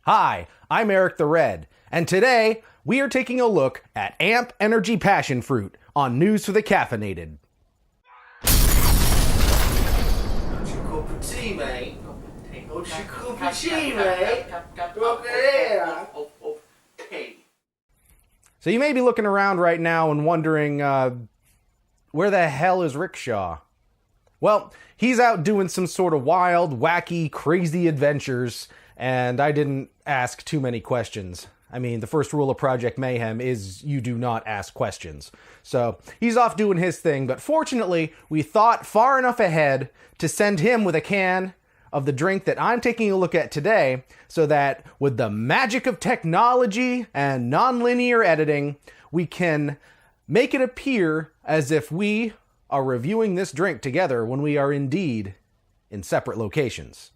Hi, I'm Eric the Red, and today we are taking a look at AMP Energy Passion Fruit on News for the Caffeinated. What's your cup of tea, mate? What's your cup of tea, mate? Look at here. So you may be looking around right now and wondering, where the hell is Rickshaw? Well, he's out doing some sort of wild, wacky, crazy adventures, and I didn't ask too many questions. I mean, the first rule of Project Mayhem is you do not ask questions. So he's off doing his thing, but fortunately, we thought far enough ahead to send him with a can of the drink that I'm taking a look at today, so that with the magic of technology and non-linear editing, we can make it appear as if we are reviewing this drink together when we are indeed in separate locations.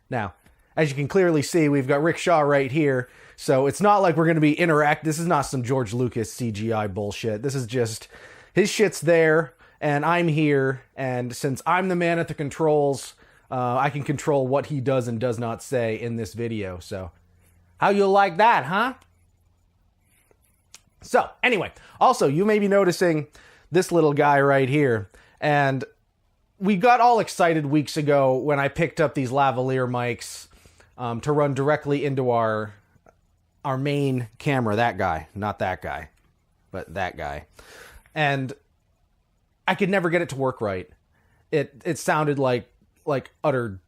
Now, as you can clearly see, we've got Rickshaw right here, so it's not like we're going to be This is not some George Lucas CGI bullshit. This is just, his shit's there, and I'm here, and since I'm the man at the controls, I can control what he does and does not say in this video, so how you like that, huh? So, anyway, also, you may be noticing this little guy right here, and we got all excited weeks ago when I picked up these lavalier mics to run directly into our main camera. That guy, not that guy, but that guy. And I could never get it to work right. It sounded like utter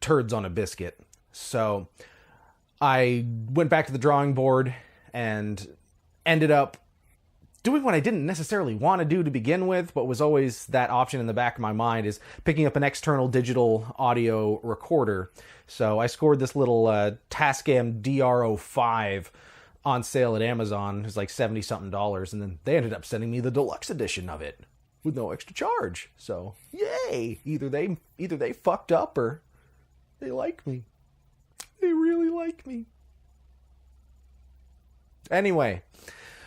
turds on a biscuit. So I went back to the drawing board and ended up doing what I didn't necessarily want to do to begin with, but was always that option in the back of my mind, is picking up an external digital audio recorder. So I scored this little Tascam DR05 on sale at Amazon. It was like $70-something, and then they ended up sending me the deluxe edition of it with no extra charge. So yay! Either they fucked up or they like me. They really like me. Anyway,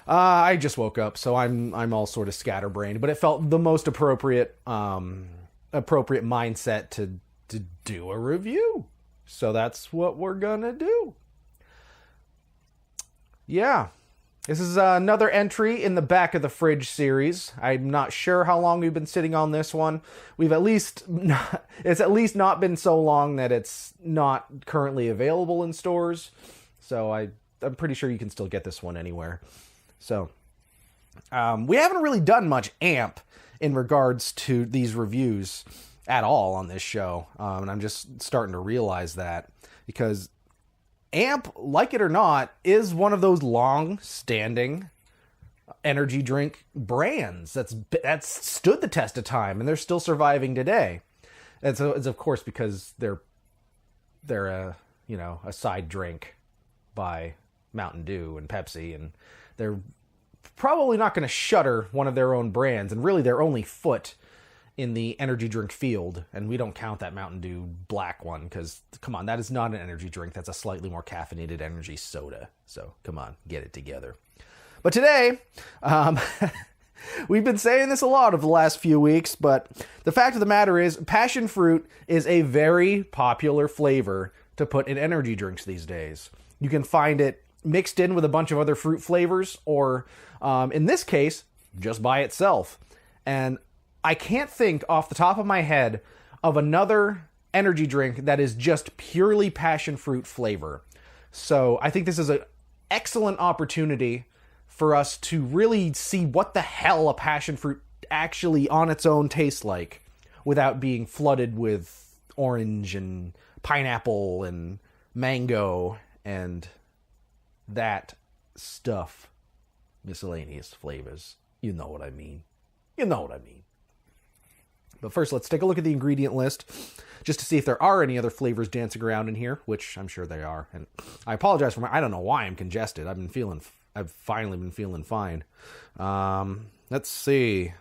I just woke up, so I'm all sort of scatterbrained, but it felt the most appropriate mindset to do a review. So that's what we're gonna do. Yeah. This is another entry in the Back of the Fridge series. I'm not sure how long we've been sitting on this one. It's at least not been so long that it's not currently available in stores. So I'm pretty sure you can still get this one anywhere. So, we haven't really done much AMP in regards to these reviews at all on this show. And I'm just starting to realize that, because AMP, like it or not, is one of those long-standing energy drink brands that's stood the test of time, and they're still surviving today. And so it's of course because they're a side drink by Mountain Dew and Pepsi, and they're probably not going to shutter one of their own brands, and really their only foot in the energy drink field. And we don't count that Mountain Dew black one, because, come on, that is not an energy drink. That's a slightly more caffeinated energy soda. So, come on, get it together. But today, we've been saying this a lot over the last few weeks, but the fact of the matter is, passion fruit is a very popular flavor to put in energy drinks these days. You can find it mixed in with a bunch of other fruit flavors, or in this case, just by itself. And I can't think off the top of my head of another energy drink that is just purely passion fruit flavor. So I think this is an excellent opportunity for us to really see what the hell a passion fruit actually on its own tastes like, without being flooded with orange and pineapple and mango and that stuff. Miscellaneous flavors. You know what I mean. You know what I mean. But first, let's take a look at the ingredient list, just to see if there are any other flavors dancing around in here, which I'm sure they are. And I apologize for I don't know why I'm congested. I've finally been feeling fine. Let's see.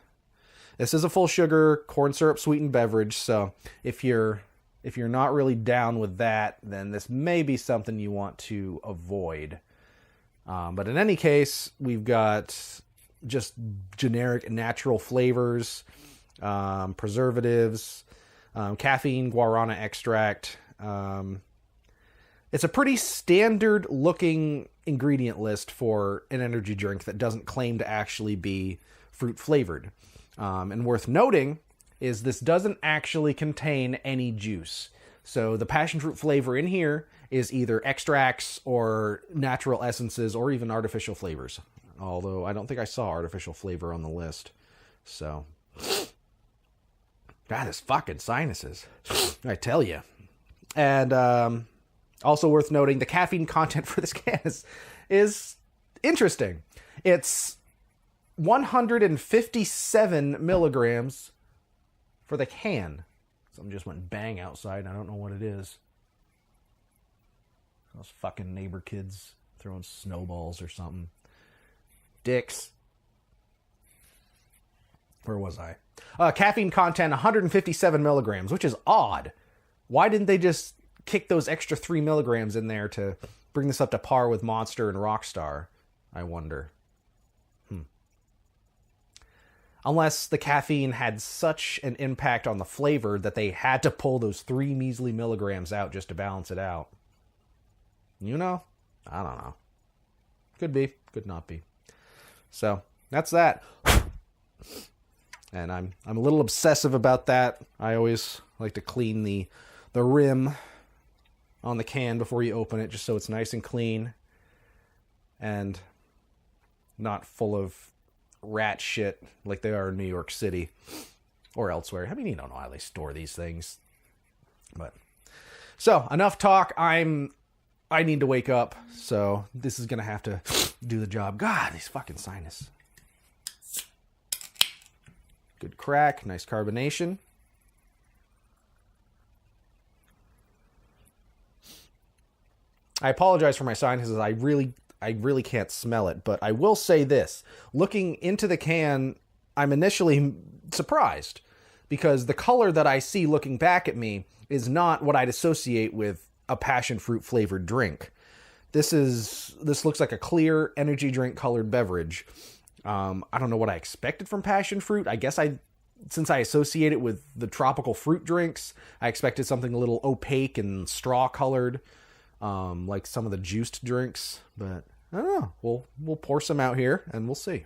This is a full sugar, corn syrup sweetened beverage, so if you're not really down with that, then this may be something you want to avoid. But in any case, we've got just generic natural flavors, preservatives, caffeine, guarana extract. It's a pretty standard looking ingredient list for an energy drink that doesn't claim to actually be fruit flavored. And worth noting is this doesn't actually contain any juice. So the passion fruit flavor in here is either extracts or natural essences or even artificial flavors. Although I don't think I saw artificial flavor on the list. So, God, this fucking sinuses, I tell you. And also worth noting, the caffeine content for this can is interesting. It's 157 milligrams for the can. Something just went bang outside. I don't know what it is. Those fucking neighbor kids throwing snowballs or something. Dicks. Where was I? Caffeine content 157 milligrams, which is odd. Why didn't they just kick those extra 3 milligrams in there to bring this up to par with Monster and Rockstar? I wonder. Unless the caffeine had such an impact on the flavor that they had to pull those 3 measly milligrams out just to balance it out. You know? I don't know. Could be. Could not be. So, that's that. And I'm a little obsessive about that. I always like to clean the rim on the can before you open it, just so it's nice and clean and not full of rat shit like they are in New York City or elsewhere. I mean, you don't know how they store these things. But so, enough talk. I need to wake up, so this is gonna have to do the job. God, these fucking sinus. Good crack, nice carbonation. I apologize for my sinuses. I really can't smell it, but I will say this. Looking into the can, I'm initially surprised because the color that I see looking back at me is not what I'd associate with a passion fruit flavored drink. This looks like a clear energy drink colored beverage. I don't know what I expected from passion fruit. I guess since I associate it with the tropical fruit drinks, I expected something a little opaque and straw colored, like some of the juiced drinks, but I don't know. We'll pour some out here and we'll see.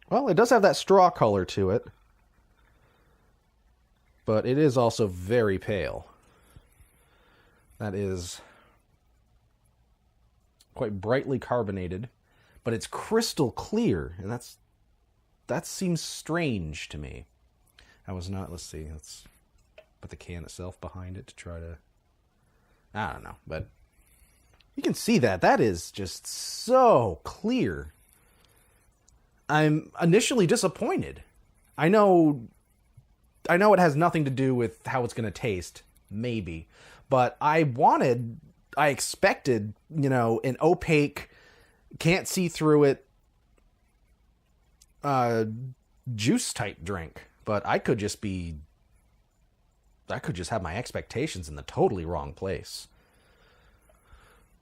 Well, it does have that straw color to it, but it is also very pale. That is quite brightly carbonated, but it's crystal clear, and that seems strange to me. I was not, let's see, let's put the can itself behind it to try to, I don't know, but you can see that is just so clear. I'm initially disappointed. I know it has nothing to do with how it's going to taste, maybe, but I expected, an opaque, can't see through it, juice type drink, but I could just have my expectations in the totally wrong place.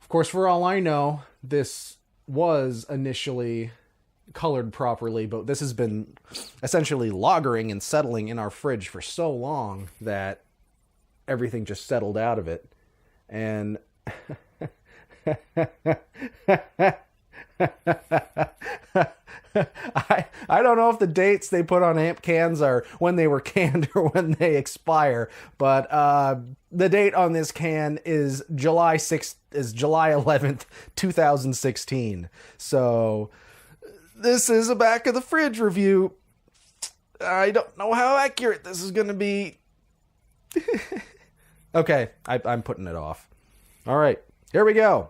Of course, for all I know, this was initially colored properly, but this has been essentially lagering and settling in our fridge for so long that everything just settled out of it. And I don't know if the dates they put on amp cans are when they were canned or when they expire, but the date on this can is July 11th, 2016. So this is a back of the fridge review. I don't know how accurate this is going to be. Okay, I'm putting it off. All right, here we go.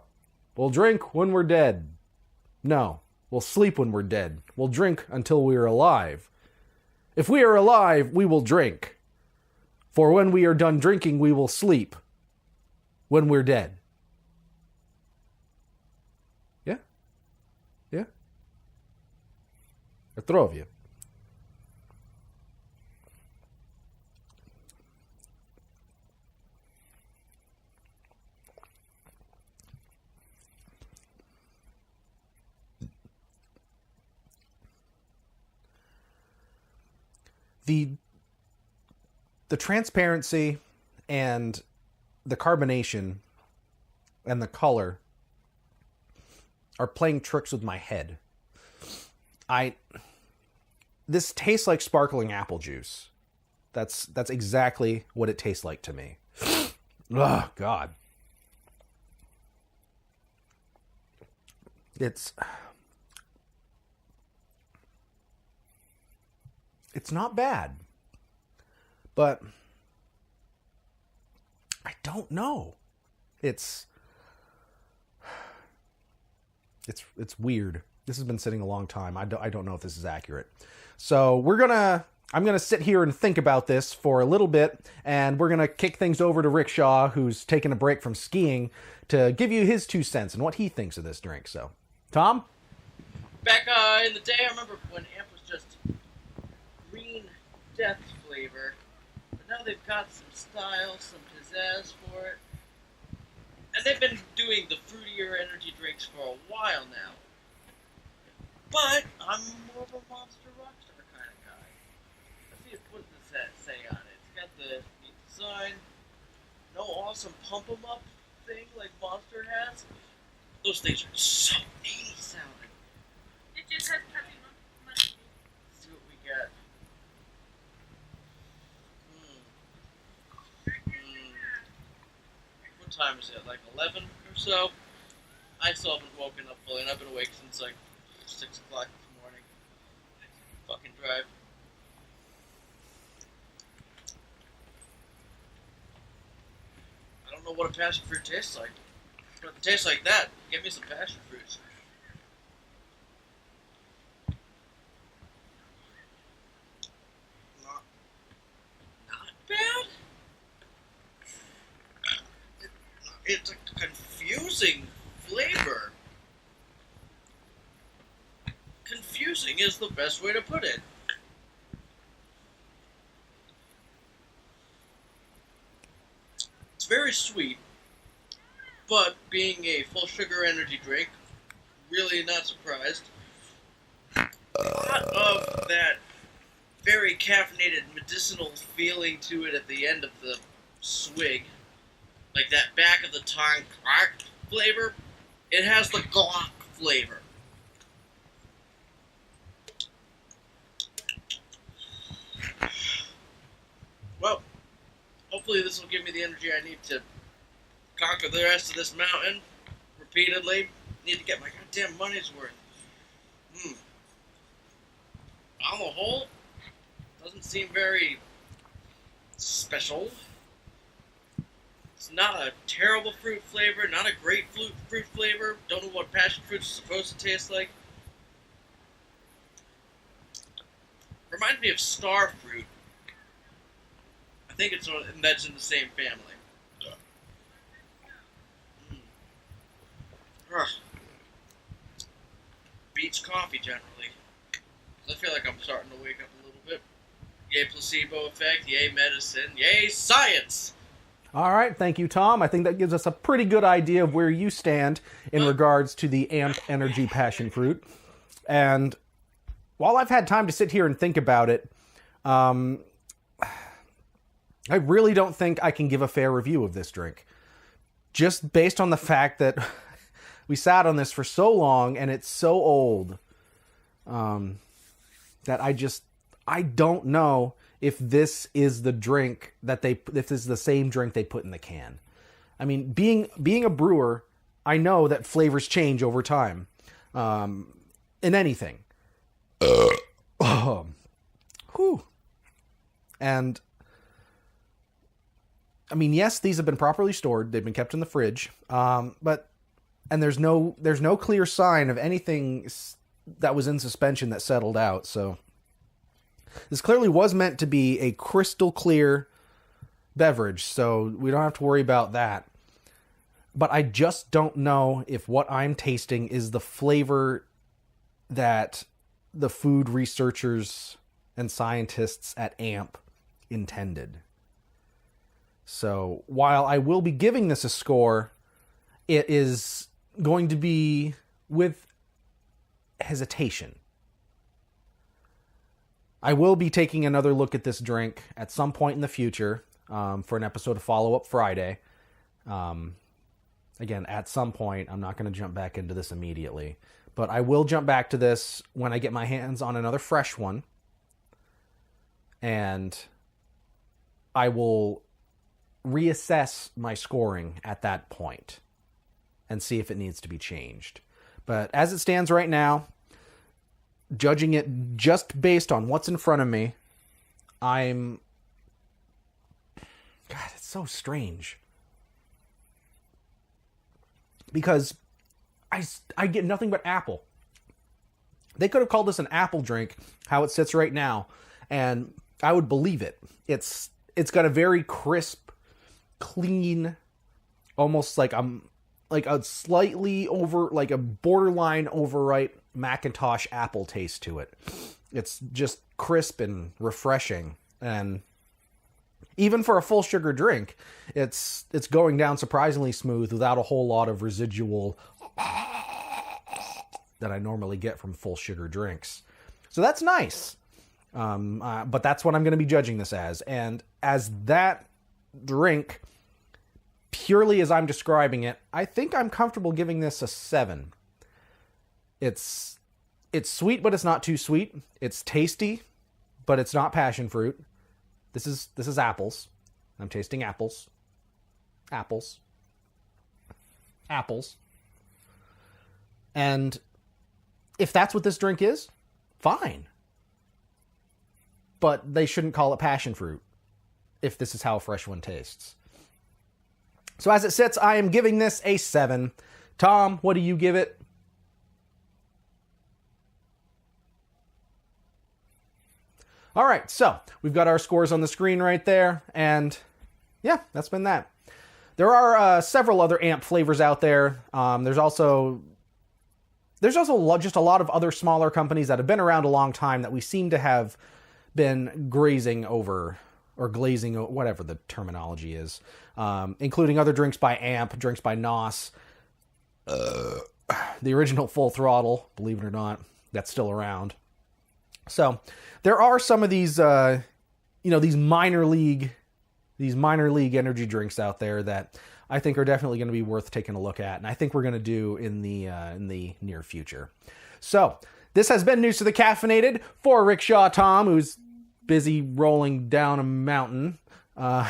We'll drink when we're dead. No, we'll sleep when we're dead. We'll drink until we are alive. If we are alive, we will drink. For when we are done drinking, we will sleep. When we're dead. Yeah? Yeah? I throw of you. The transparency and the carbonation and the color are playing tricks with my head. This tastes like sparkling apple juice. That's exactly what it tastes like to me. Oh, God. It's not bad. But I don't know. It's weird. This has been sitting a long time. I don't know if this is accurate. So I'm gonna sit here and think about this for a little bit, and we're gonna kick things over to Rickshaw, who's taking a break from skiing, to give you his 2 cents and what he thinks of this drink. So, Tom? Back in the day, I remember when Amp was just green death flavor, but now they've got some style, some pizzazz for it, and they've been doing the fruitier energy drinks for a while now. But I'm more of a Monster Rockstar kind of guy. Let's see what does that say on it. It's got the neat design, no awesome pump 'em up thing like Monster has. Those things are so 80 sounding. It just has Peppy Monkey. Let's see what we got. What time is it? Like 11 or so? I still haven't woken up fully, and I've been awake since like 6 o'clock this morning. Fucking drive. I don't know what a passion fruit tastes like. But if it tastes like that, give me some passion fruits. Not bad. It's a confusing flavor. Confusing is the best way to put it. It's very sweet, but being a full sugar energy drink, really not surprised. A lot of that very caffeinated medicinal feeling to it at the end of the swig. Like that back of the tongue flavor. It has the Glock flavor. Well, hopefully this will give me the energy I need to conquer the rest of this mountain repeatedly. Need to get my goddamn money's worth. On the whole, doesn't seem very special. It's not a terrible fruit flavor, not a great fruit flavor. Don't know what passion fruit is supposed to taste like. Reminds me of star fruit. I think that's in the same family. Beats coffee generally. I feel like I'm starting to wake up a little bit. Yay placebo effect, yay medicine, yay science! All right, thank you, Tom. I think that gives us a pretty good idea of where you stand in regards to the Amp Energy Passion Fruit. And while I've had time to sit here and think about it, I really don't think I can give a fair review of this drink. Just based on the fact that we sat on this for so long and it's so old, that I don't know if this is the drink if this is the same drink they put in the can. I mean, being a brewer, I know that flavors change over time, in anything. And I mean, yes, these have been properly stored. They've been kept in the fridge. But there's no clear sign of anything that was in suspension that settled out. So this clearly was meant to be a crystal clear beverage. So we don't have to worry about that. But I just don't know if what I'm tasting is the flavor that the food researchers and scientists at AMP intended. So while I will be giving this a score, it is going to be with hesitation. I will be taking another look at this drink at some point in the future. for an episode of Follow Up Friday. Again, at some point, I'm not going to jump back into this immediately. But I will jump back to this when I get my hands on another fresh one. And I will reassess my scoring at that point and see if it needs to be changed. But as it stands right now, judging it just based on what's in front of me, God, it's so strange. Because I get nothing but apple. They could have called this an apple drink, how it sits right now, and I would believe it. It's got a very crisp, clean, almost like a slightly over, like a borderline overripe Macintosh apple taste to it. It's just crisp and refreshing, and even for a full sugar drink, it's going down surprisingly smooth without a whole lot of residual that I normally get from full sugar drinks. So that's nice. But that's what I'm going to be judging this as. And as that drink, purely as I'm describing it, I think I'm comfortable giving this a 7. It's sweet, but it's not too sweet. It's tasty, but it's not passion fruit. This is apples. I'm tasting apples. Apples. Apples. And if that's what this drink is, fine. But they shouldn't call it passion fruit if this is how a fresh one tastes. So as it sits, I am giving this a 7. Tom, what do you give it? All right, so we've got our scores on the screen right there, and yeah, that's been that. There are several other AMP flavors out there. There's also just a lot of other smaller companies that have been around a long time that we seem to have been grazing over, or glazing, whatever the terminology is, including other drinks by AMP, drinks by NOS, the original Full Throttle, believe it or not, that's still around. So there are some of these, these minor league energy drinks out there that I think are definitely going to be worth taking a look at, and I think we're going to do in the near future. So this has been News to the Caffeinated for Rickshaw Tom, who's busy rolling down a mountain. For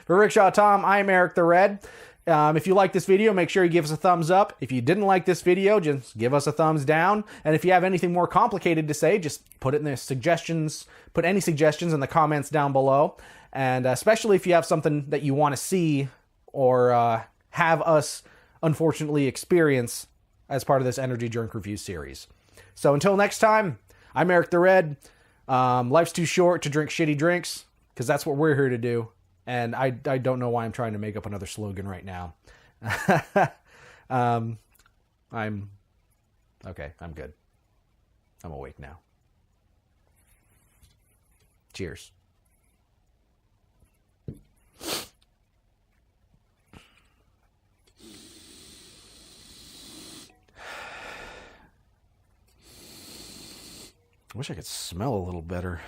Rickshaw Tom, I'm Eric the Red. If you like this video, make sure you give us a thumbs up. If you didn't like this video, just give us a thumbs down. And if you have anything more complicated to say, just put it in the suggestions. Put any suggestions in the comments down below. And especially if you have something that you want to see or have us, unfortunately, experience as part of this energy drink review series. So until next time, I'm Eric the Red. Life's too short to drink shitty drinks, because that's what we're here to do. And I don't know why I'm trying to make up another slogan right now. I'm good. I'm awake now. Cheers. I wish I could smell a little better.